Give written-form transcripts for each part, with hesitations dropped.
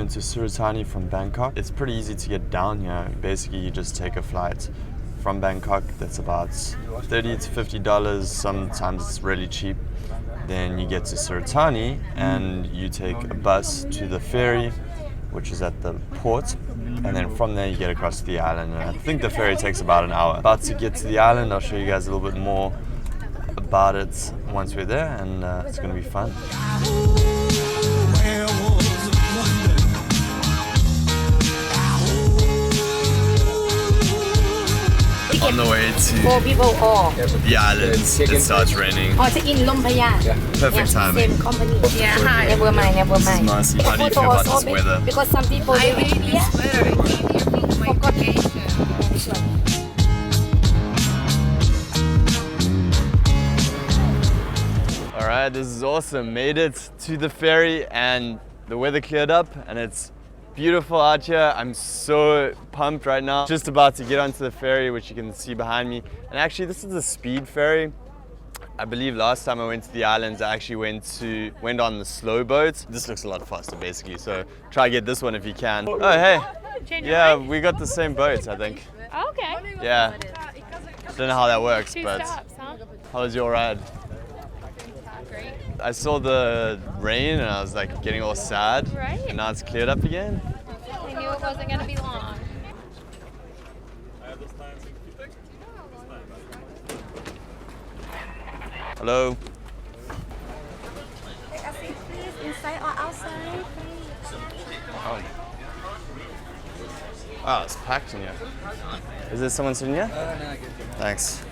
going to Suratani from Bangkok. It's pretty easy to get down here. Basically, you just take a flight from Bangkok that's about $30 to $50. Sometimes it's really cheap. Then you get to Suratani and you take a bus to the ferry, which is at the port, and then from there you get across to the island. And I think the ferry takes about an hour. About to get to the island, I'll show you guys a little bit more about it once we're there, and it's going to be fun. On the way to 4 people all. the islands, it starts raining. Oh, to in Lompaya. Perfect timing. Same company. Yeah, hi. Never mind. This is Marcy. How do you feel about this weather? Because some people I they hate this weather. It's easier for my vacation. This one. Alright, this is awesome. Made it to the ferry and the weather cleared up and it's beautiful out here. I'm so pumped right now. Just about to get onto the ferry, which you can see behind me. And actually, this is a speed ferry. I believe last time I went to the islands, I actually went on the slow boat. This looks a lot faster, basically. So try get this one if you can. Oh, hey. Yeah, we got the same boat, I think. Okay. Yeah. Don't know how that works, 2 but stops, huh? how was your ride? Great. I saw the rain and I was like getting all sad. Right. And now it's cleared up again. I knew it wasn't going to be long. Hello. Take a seat, please. Inside or outside, Oh. Wow, it's packed in here. Is there someone sitting here? No, good. Thanks.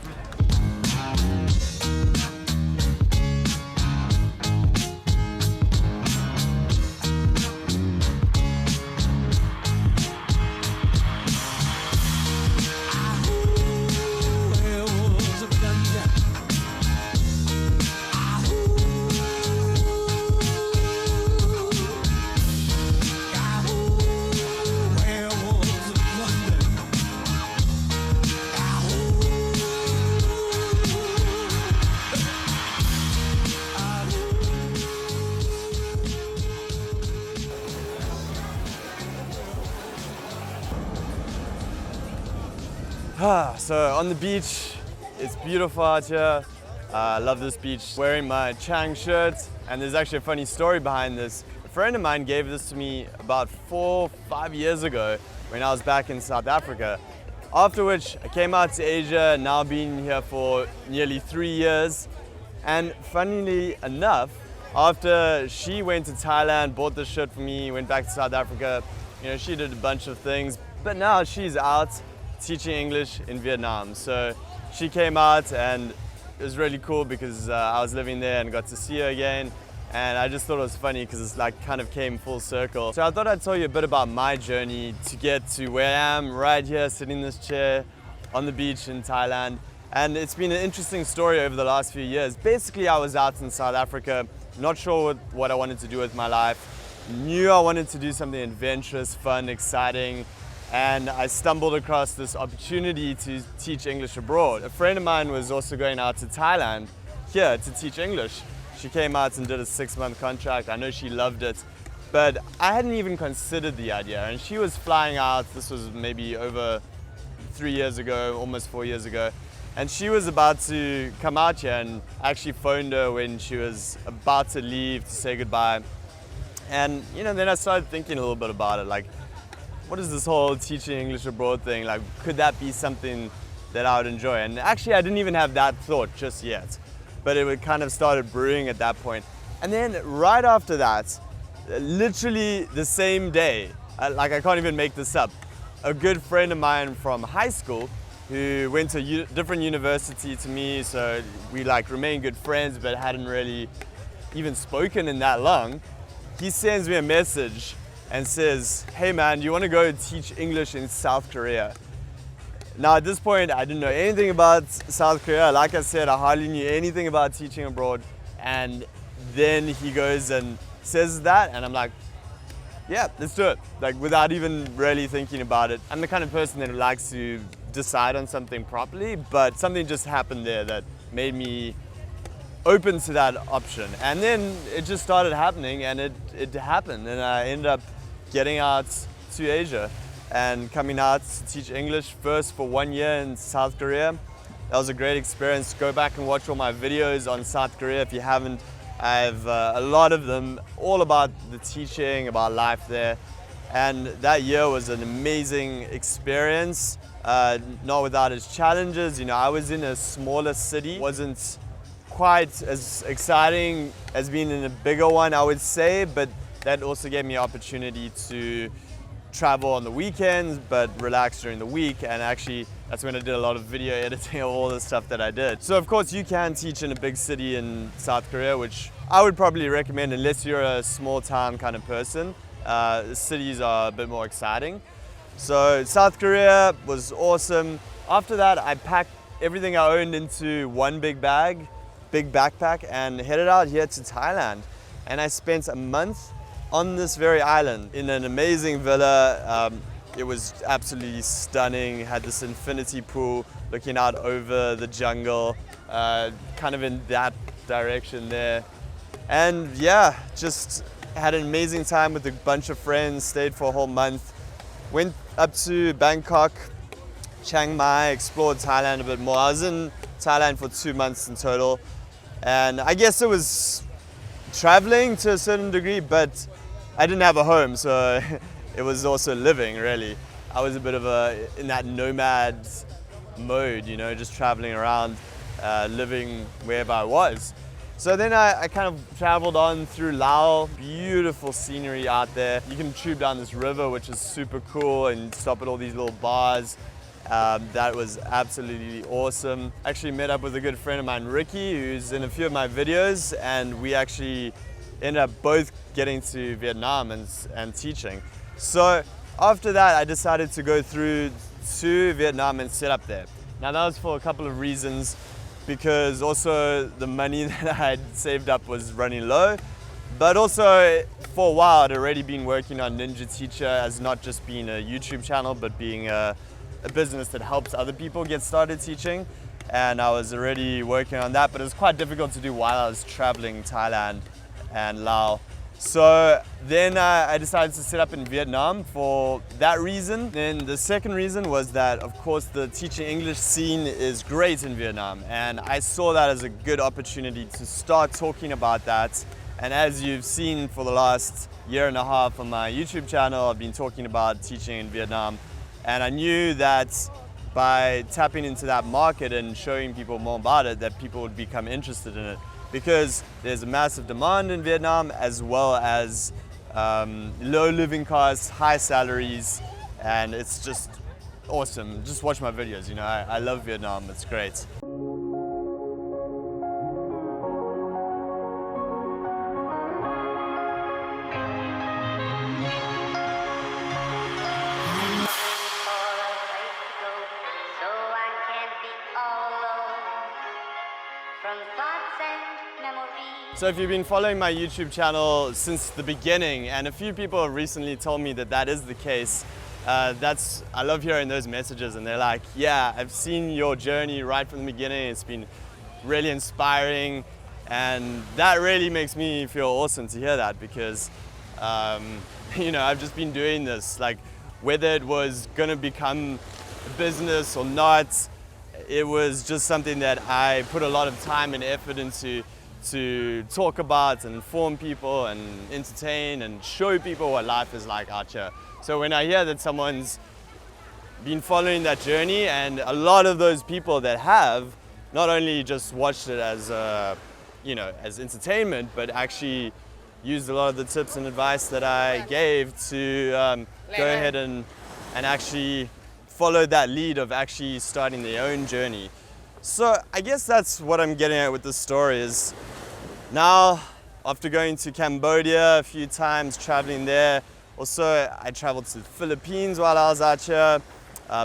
So on the beach, it's beautiful out here. I love this beach. Wearing my Chang shirt, and there's actually a funny story behind this. A friend of mine gave this to me about 4 or 5 years ago when I was back in South Africa. After which I came out to Asia, now been here for nearly 3 years. And funnily enough, after she went to Thailand, bought this shirt for me, went back to South Africa, you know, she did a bunch of things, but now she's out teaching English in Vietnam. So she came out and it was really cool because I was living there and got to see her again. And I just thought it was funny because it's like kind of came full circle. So I thought I'd tell you a bit about my journey to get to where I am right here, sitting in this chair on the beach in Thailand. And it's been an interesting story over the last few years. Basically, I was out in South Africa, not sure what I wanted to do with my life. Knew I wanted to do something adventurous, fun, exciting. And I stumbled across this opportunity to teach English abroad. A friend of mine was also going out to Thailand here to teach English. She came out and did a 6-month contract. I know she loved it, but I hadn't even considered the idea. And she was flying out, this was maybe over 3 years ago, almost 4 years ago. And she was about to come out here, and I actually phoned her when she was about to leave to say goodbye. And you know, then I started thinking a little bit about it, like, what is this whole teaching English abroad thing? Like, could that be something that I would enjoy? And actually, I didn't even have that thought just yet, but it kind of started brewing at that point. And then right after that, literally the same day, like I can't even make this up, a good friend of mine from high school who went to a different university to me, so we like remained good friends, but hadn't really even spoken in that long. He sends me a message and says, hey man, do you want to go teach English in South Korea? Now at this point, I didn't know anything about South Korea. Like I said, I hardly knew anything about teaching abroad. And then he goes and says that, and I'm like, yeah, let's do it. Like, without even really thinking about it. I'm the kind of person that likes to decide on something properly, but something just happened there that made me open to that option. And then it just started happening, and it happened, and I ended up getting out to Asia and coming out to teach English first for 1 year in South Korea. That was a great experience. Go back and watch all my videos on South Korea if you haven't. I have a lot of them all about the teaching, about life there. And that year was an amazing experience, not without its challenges. You know, I was in a smaller city, wasn't quite as exciting as being in a bigger one, I would say, but that also gave me opportunity to travel on the weekends but relax during the week, and actually that's when I did a lot of video editing of all the stuff that I did. So of course you can teach in a big city in South Korea, which I would probably recommend unless you're a small town kind of person. Cities are a bit more exciting. So South Korea was awesome. After that I packed everything I owned into one big backpack and headed out here to Thailand, and I spent a month on this very island in an amazing villa. It was absolutely stunning. It had this infinity pool looking out over the jungle, kind of in that direction there. And yeah, just had an amazing time with a bunch of friends, stayed for a whole month. Went up to Bangkok, Chiang Mai, explored Thailand a bit more. I was in Thailand for 2 months in total. And I guess it was traveling to a certain degree, but I didn't have a home, so it was also living, really. I was a bit of in that nomad mode, you know, just traveling around, living wherever I was. So then I kind of traveled on through Laos, beautiful scenery out there. You can tube down this river, which is super cool, and stop at all these little bars. That was absolutely awesome. Actually met up with a good friend of mine, Ricky, who's in a few of my videos, and we actually ended up both getting to Vietnam and teaching. So after that, I decided to go through to Vietnam and set up there. Now that was for a couple of reasons, because also the money that I had saved up was running low, but also for a while I'd already been working on Ninja Teacher as not just being a YouTube channel, but being a business that helps other people get started teaching. And I was already working on that, but it was quite difficult to do while I was traveling Thailand and Laos. So then I decided to set up in Vietnam for that reason. Then the second reason was that, of course, the teaching English scene is great in Vietnam, and I saw that as a good opportunity to start talking about that. And as you've seen for the last year and a half on my YouTube channel, I've been talking about teaching in Vietnam, and I knew that by tapping into that market and showing people more about it, that people would become interested in it, because there's a massive demand in Vietnam, as well as low living costs, high salaries, and it's just awesome. Just watch my videos, you know, I love Vietnam, it's great. So if you've been following my YouTube channel since the beginning, and a few people have recently told me that that is the case, I love hearing those messages, and they're like, yeah, I've seen your journey right from the beginning. It's been really inspiring, and that really makes me feel awesome to hear that, because you know, I've just been doing this, like, whether it was gonna become a business or not, it was just something that I put a lot of time and effort into, to talk about and inform people and entertain and show people what life is like out here. So when I hear that someone's been following that journey, and a lot of those people that have not only just watched it as you know, as entertainment, but actually used a lot of the tips and advice that I gave to go ahead and actually follow that lead of actually starting their own journey. So I guess that's what I'm getting at with this story is, now after going to Cambodia a few times, traveling there, also I traveled to the Philippines while I was out here,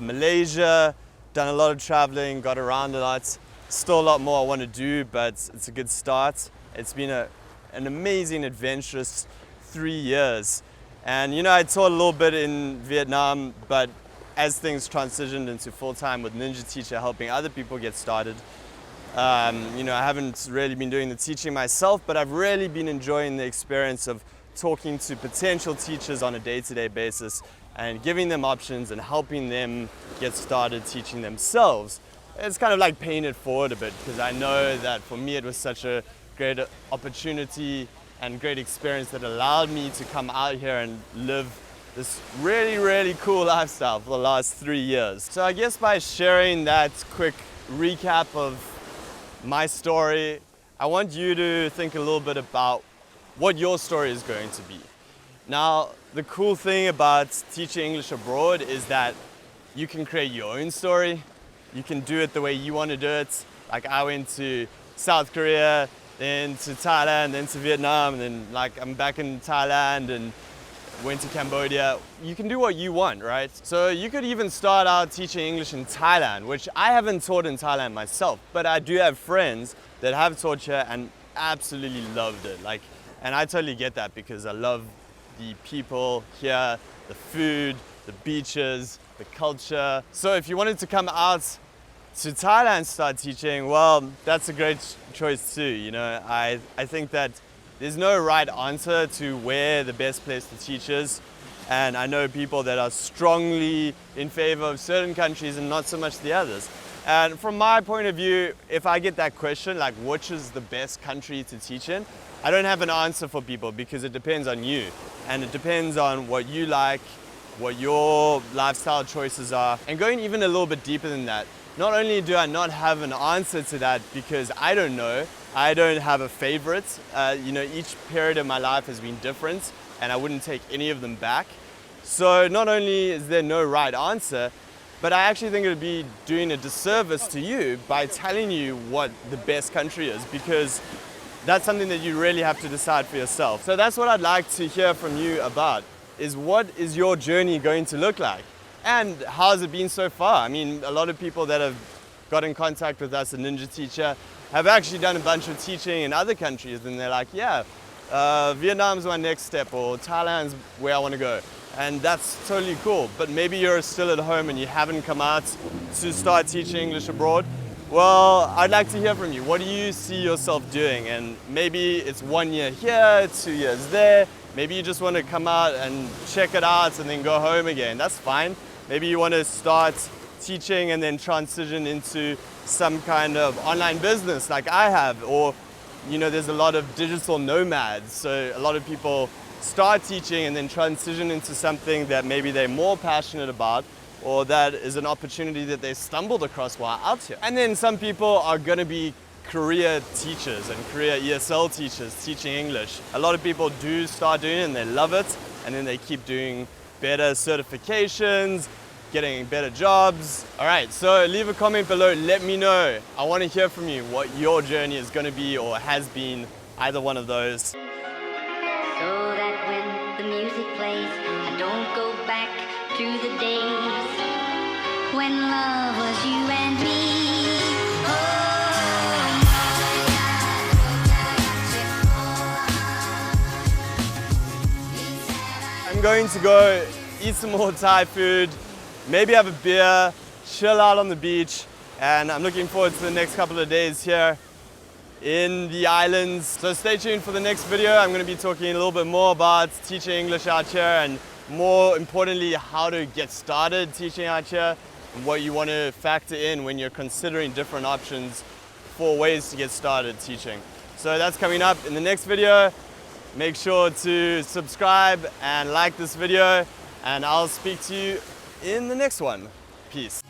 Malaysia, done a lot of traveling, got around a lot. Still a lot more I want to do, but it's a good start. It's been an amazing, adventurous 3 years. And you know, I taught a little bit in Vietnam, but as things transitioned into full-time with Ninja Teacher, helping other people get started, you know, I haven't really been doing the teaching myself, but I've really been enjoying the experience of talking to potential teachers on a day-to-day basis and giving them options and helping them get started teaching themselves. It's kind of like paying it forward a bit, because I know that for me it was such a great opportunity and great experience that allowed me to come out here and live this really, really cool lifestyle for the last 3 years. So I guess by sharing that quick recap of my story, I want you to think a little bit about what your story is going to be. Now, the cool thing about teaching English abroad is that you can create your own story. You can do it the way you want to do it. Like I went to South Korea, then to Thailand, then to Vietnam, and then like I'm back in Thailand and went to Cambodia. You can do what you want, right? So you could even start out teaching English in Thailand, which I haven't taught in Thailand myself, but I do have friends that have taught here and absolutely loved it. And I totally get that, because I love the people here, the food, the beaches, the culture. So if you wanted to come out to Thailand start teaching, well, that's a great choice too. You know, I think that there's no right answer to where the best place to teach is. And I know people that are strongly in favor of certain countries and not so much the others. And from my point of view, if I get that question, like which is the best country to teach in, I don't have an answer for people, because it depends on you. And it depends on what you like, what your lifestyle choices are. And going even a little bit deeper than that, not only do I not have an answer to that because I don't know, I don't have a favorite. You know, each period of my life has been different and I wouldn't take any of them back. So not only is there no right answer, but I actually think it would be doing a disservice to you by telling you what the best country is, because that's something that you really have to decide for yourself. So that's what I'd like to hear from you about, is what is your journey going to look like? And how has it been so far? I mean, a lot of people that have got in contact with us at Ninja Teacher have actually done a bunch of teaching in other countries, and they're like, yeah, Vietnam's my next step, or Thailand's where I want to go. And that's totally cool. But maybe you're still at home and you haven't come out to start teaching English abroad. Well, I'd like to hear from you. What do you see yourself doing? And maybe it's 1 year here, 2 years there. Maybe you just want to come out and check it out and then go home again. That's fine. Maybe you want to start teaching and then transition into some kind of online business like I have. Or, you know, there's a lot of digital nomads. So a lot of people start teaching and then transition into something that maybe they're more passionate about, or that is an opportunity that they stumbled across while out here. And then some people are going to be career teachers and career ESL teachers teaching English. A lot of people do start doing it and they love it, and then they keep doing better certifications, getting better jobs. All right, so leave a comment below. Let me know. I want to hear from you what your journey is going to be or has been, either one of those. So that when the music plays, I don't go back to the days when love was you and me. I'm going to go eat some more Thai food, maybe have a beer, chill out on the beach, and I'm looking forward to the next couple of days here in the islands. So stay tuned for the next video. I'm going to be talking a little bit more about teaching English out here, and more importantly, how to get started teaching out here and what you want to factor in when you're considering different options for ways to get started teaching. So that's coming up in the next video. Make sure to subscribe and like this video, and I'll speak to you in the next one. Peace.